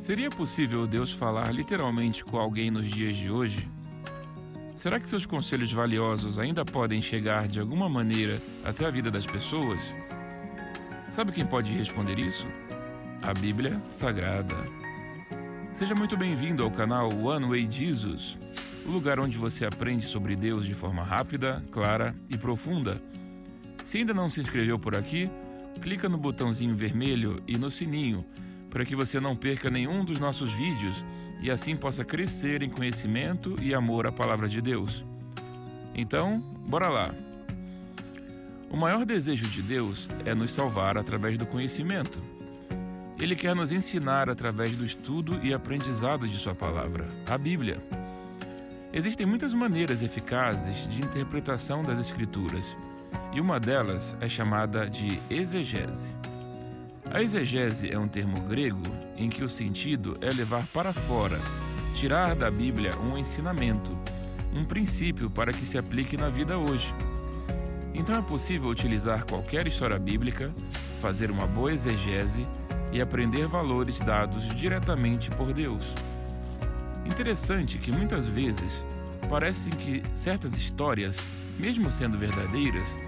Seria possível Deus falar literalmente com alguém nos dias de hoje? Será que seus conselhos valiosos ainda podem chegar de alguma maneira até a vida das pessoas? Sabe quem pode responder isso? A Bíblia Sagrada. Seja muito bem-vindo ao canal One Way Jesus, o lugar onde você aprende sobre Deus de forma rápida, clara e profunda. Se ainda não se inscreveu por aqui, clica no botãozinho vermelho e no sininho para que você não perca nenhum dos nossos vídeos e assim possa crescer em conhecimento e amor à Palavra de Deus. Então, bora lá! O maior desejo de Deus é nos salvar através do conhecimento. Ele quer nos ensinar através do estudo e aprendizado de sua palavra, a Bíblia. Existem muitas maneiras eficazes de interpretação das Escrituras, e uma delas é chamada de exegese. A exegese é um termo grego em que o sentido é levar para fora, tirar da Bíblia um ensinamento, um princípio para que se aplique na vida hoje. Então é possível utilizar qualquer história bíblica, fazer uma boa exegese e aprender valores dados diretamente por Deus. Interessante que muitas vezes parece que certas histórias, mesmo sendo verdadeiras,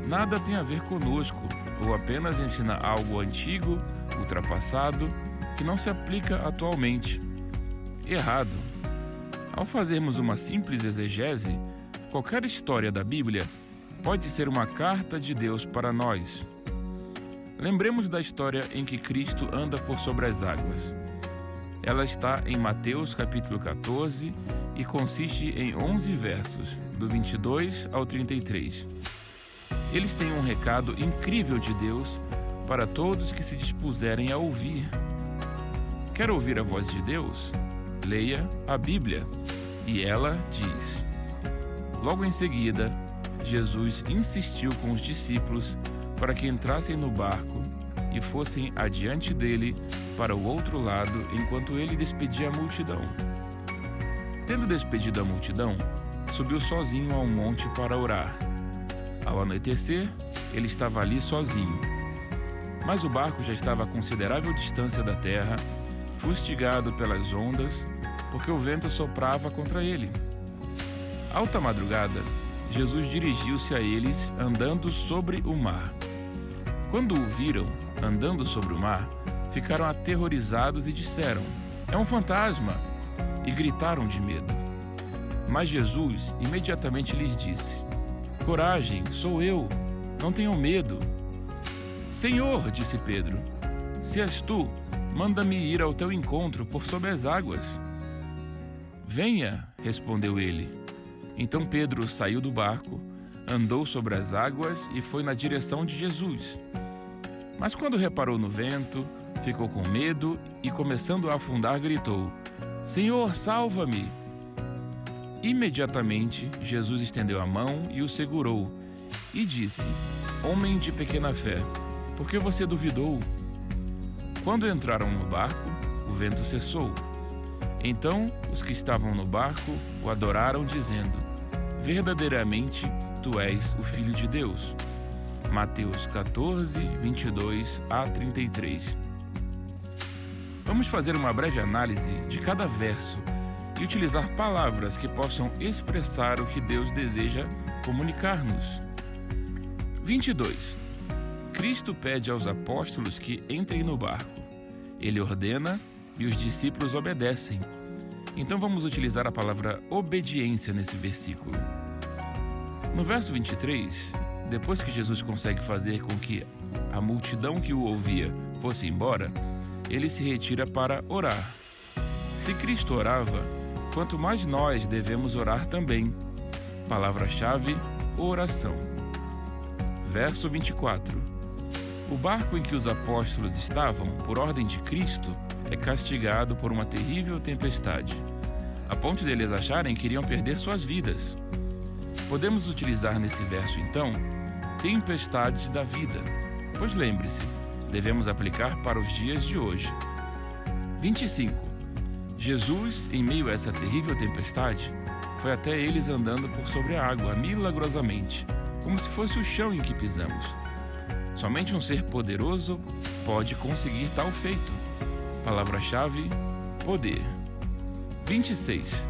nada tem a ver conosco ou apenas ensina algo antigo, ultrapassado, que não se aplica atualmente. Errado. Ao fazermos uma simples exegese, qualquer história da Bíblia pode ser uma carta de Deus para nós. Lembremos da história em que Cristo anda por sobre as águas. Ela está em Mateus capítulo 14 e consiste em 11 versos, do 22 ao 33. Eles têm um recado incrível de Deus para todos que se dispuserem a ouvir. Quer ouvir a voz de Deus? Leia a Bíblia. E ela diz: Logo em seguida, Jesus insistiu com os discípulos para que entrassem no barco e fossem adiante dele para o outro lado enquanto ele despedia a multidão. Tendo despedido a multidão, subiu sozinho ao monte para orar. Ao anoitecer, ele estava ali sozinho. Mas o barco já estava a considerável distância da terra, fustigado pelas ondas, porque o vento soprava contra ele. Alta madrugada, Jesus dirigiu-se a eles andando sobre o mar. Quando o viram andando sobre o mar, ficaram aterrorizados e disseram: É um fantasma! E gritaram de medo. Mas Jesus imediatamente lhes disse: Coragem, sou eu, não tenham medo. Senhor, disse Pedro, se és tu, manda-me ir ao teu encontro por sobre as águas. Venha, respondeu ele. Então Pedro saiu do barco, andou sobre as águas e foi na direção de Jesus. Mas quando reparou no vento, ficou com medo e, começando a afundar, gritou: Senhor, salva-me! Imediatamente, Jesus estendeu a mão e o segurou, e disse: Homem de pequena fé, por que você duvidou? Quando entraram no barco, o vento cessou. Então, os que estavam no barco o adoraram, dizendo: Verdadeiramente, tu és o Filho de Deus. Mateus 14, 22 a 33. Vamos fazer uma breve análise de cada verso e utilizar palavras que possam expressar o que Deus deseja comunicar-nos. 22. Cristo pede aos apóstolos que entrem no barco. Ele ordena e os discípulos obedecem. Então vamos utilizar a palavra obediência nesse versículo. No verso 23, depois que Jesus consegue fazer com que a multidão que o ouvia fosse embora, ele se retira para orar. Se Cristo orava, quanto mais nós devemos orar também. Palavra-chave: oração. Verso 24. O barco em que os apóstolos estavam, por ordem de Cristo, é castigado por uma terrível tempestade, a ponto de eles acharem que iriam perder suas vidas. Podemos utilizar nesse verso, então, tempestades da vida, pois lembre-se, devemos aplicar para os dias de hoje. 25. Jesus, em meio a essa terrível tempestade, foi até eles andando por sobre a água, milagrosamente, como se fosse o chão em que pisamos. Somente um ser poderoso pode conseguir tal feito. Palavra-chave: poder. 26.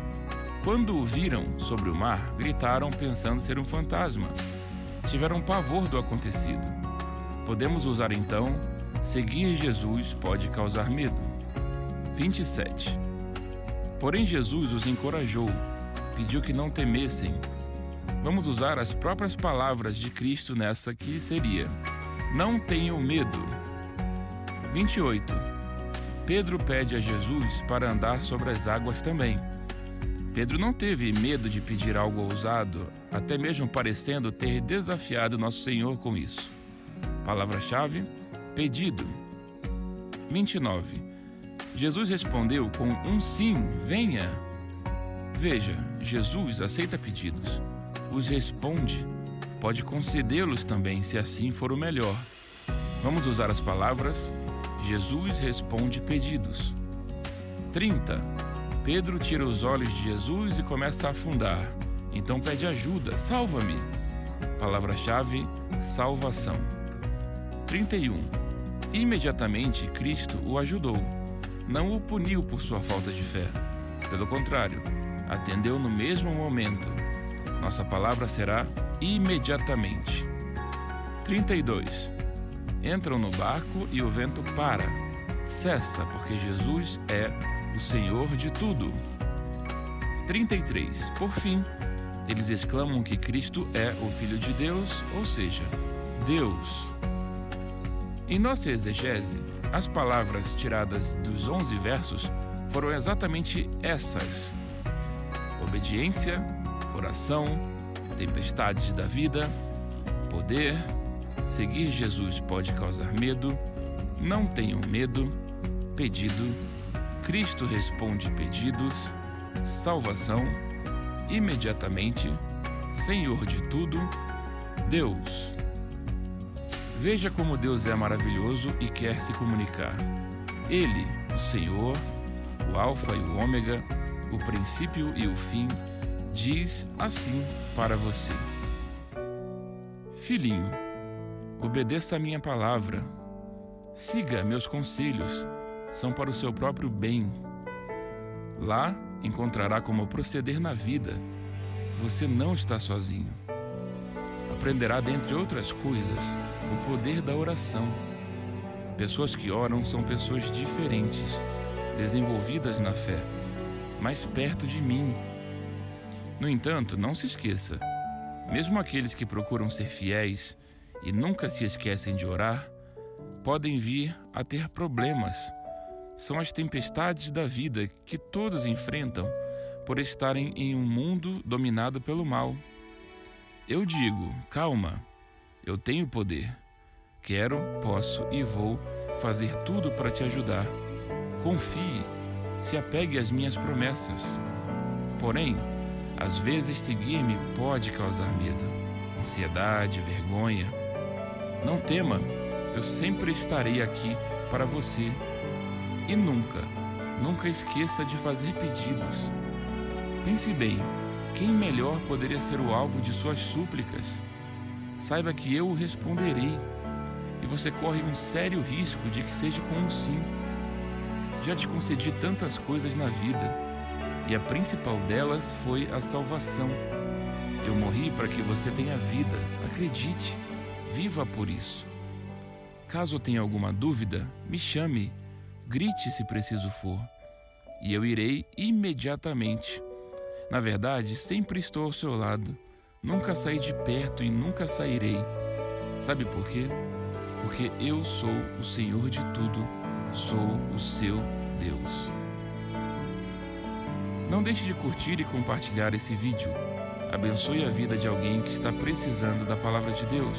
Quando o viram sobre o mar, gritaram pensando ser um fantasma. Tiveram pavor do acontecido. Podemos usar então, seguir Jesus pode causar medo. 27. Porém Jesus os encorajou, pediu que não temessem. Vamos usar as próprias palavras de Cristo nessa que seria: não tenham medo. 28. Pedro pede a Jesus para andar sobre as águas também. Pedro não teve medo de pedir algo ousado, até mesmo parecendo ter desafiado nosso Senhor com isso. Palavra-chave: pedido. 29. Jesus respondeu com um sim, venha. Veja, Jesus aceita pedidos, os responde, pode concedê-los também se assim for o melhor. Vamos usar as palavras: Jesus responde pedidos. 30. Pedro tira os olhos de Jesus e começa a afundar. Então pede ajuda, salva-me. Palavra-chave: salvação. 31. Imediatamente Cristo o ajudou. Não o puniu por sua falta de fé. Pelo contrário, atendeu no mesmo momento. Nossa palavra será imediatamente. 32. Entram no barco e o vento para. Cessa, porque Jesus é o Senhor de tudo. 33. Por fim, eles exclamam que Cristo é o Filho de Deus, ou seja, Deus. Em nossa exegese, as palavras tiradas dos 11 versos foram exatamente essas: obediência, oração, tempestades da vida, poder, seguir Jesus pode causar medo, não tenham medo, pedido, Cristo responde pedidos, salvação, imediatamente, Senhor de tudo, Deus. Veja como Deus é maravilhoso e quer se comunicar. Ele, o Senhor, o Alfa e o Ômega, o princípio e o fim, diz assim para você: filhinho, obedeça a minha palavra, siga meus conselhos, são para o seu próprio bem. Lá encontrará como proceder na vida. Você não está sozinho. Aprenderá, dentre outras coisas, o poder da oração. Pessoas que oram são pessoas diferentes, desenvolvidas na fé, mais perto de mim. No entanto, não se esqueça, mesmo aqueles que procuram ser fiéis e nunca se esquecem de orar, podem vir a ter problemas. São as tempestades da vida que todos enfrentam por estarem em um mundo dominado pelo mal. Eu digo, calma, eu tenho poder. Quero, posso e vou fazer tudo para te ajudar. Confie, se apegue às minhas promessas. Porém, às vezes seguir-me pode causar medo, ansiedade, vergonha. Não tema, eu sempre estarei aqui para você. E nunca esqueça de fazer pedidos. Pense bem, quem melhor poderia ser o alvo de suas súplicas? Saiba que eu o responderei, e você corre um sério risco de que seja com um sim. Já te concedi tantas coisas na vida, e a principal delas foi a salvação. Eu morri para que você tenha vida, acredite, viva por isso. Caso tenha alguma dúvida, me chame, grite se preciso for, e eu irei imediatamente. Na verdade, sempre estou ao seu lado, nunca saí de perto e nunca sairei. Sabe por quê? Porque eu sou o Senhor de tudo, sou o seu Deus. Não deixe de curtir e compartilhar esse vídeo. Abençoe a vida de alguém que está precisando da palavra de Deus.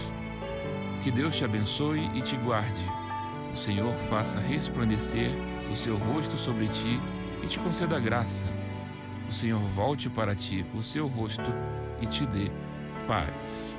Que Deus te abençoe e te guarde. O Senhor faça resplandecer o seu rosto sobre ti e te conceda graça. O Senhor volte para ti o seu rosto e te dê paz.